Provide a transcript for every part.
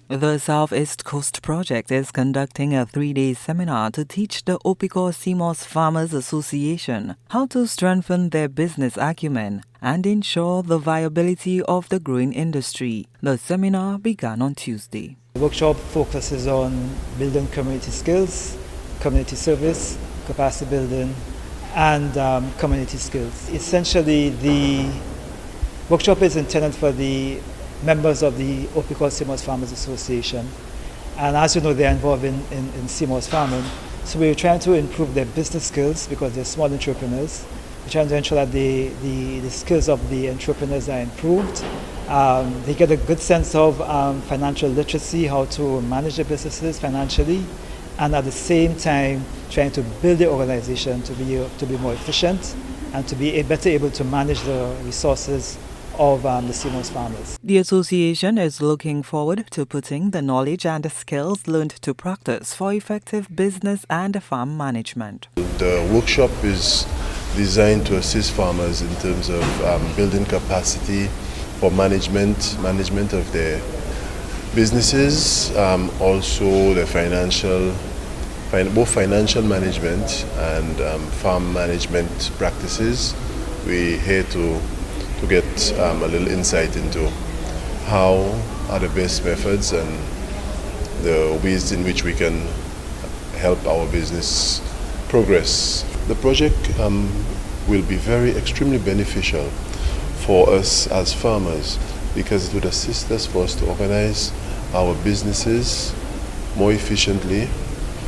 The Southeast Coast Project is conducting a 3-day seminar to teach the Aupicon Farmers Association how to strengthen their business acumen and ensure the viability of the growing industry. The seminar began on Tuesday. The workshop focuses on building community skills, community service, capacity building, and community skills. Essentially, the workshop is intended for the members of the Aupicon Farmers Association, and as you know, they are involved in seamoss farming. So we're trying to improve their business skills because they're small entrepreneurs. We're trying to ensure that the skills of the entrepreneurs are improved. They get a good sense of financial literacy, how to manage their businesses financially, and at the same time trying to build the organization to be more efficient and to be better able to manage the resources of the seamoss farmers. The association is looking forward to putting the knowledge and the skills learned to practice for effective business and farm management. The workshop is designed to assist farmers in terms of building capacity for management of their businesses, also the both financial management and farm management practices. We're here to get a little insight into how are the best methods and the ways in which we can help our business progress. The project will be extremely beneficial for us as farmers because it would assist us for us to organize our businesses more efficiently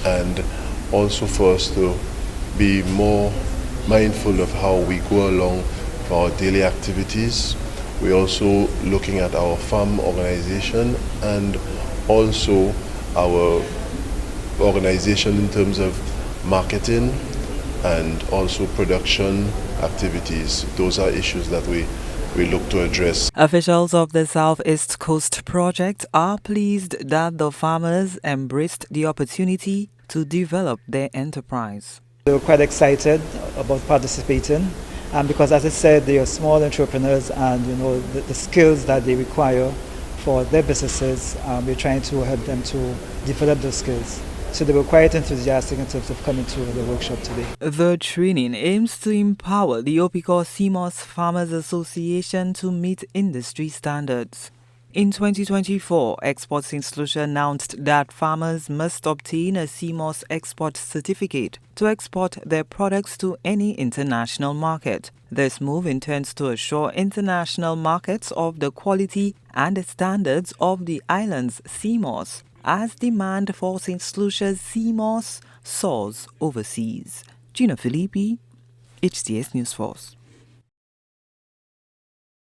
and also for us to be more mindful of how we go along for our daily activities. We're also looking at our farm organization and also our organization in terms of marketing and also production activities. Those are issues that we look to address. Officials of the Southeast Coast Project are pleased that the farmers embraced the opportunity to develop their enterprise. They were quite excited about participating. Because as I said, they are small entrepreneurs and the skills that they require for their businesses, we're trying to help them to develop those skills. So they were quite enthusiastic in terms of coming to the workshop today. The training aims to empower the Aupicon Farmers Association to meet industry standards. In 2024, Export St. Lucia announced that farmers must obtain a seamoss export certificate to export their products to any international market. This move intends to assure international markets of the quality and standards of the island's seamoss as demand for St. Lucia's seamoss soars overseas. Gina Filippi, HTS News Force.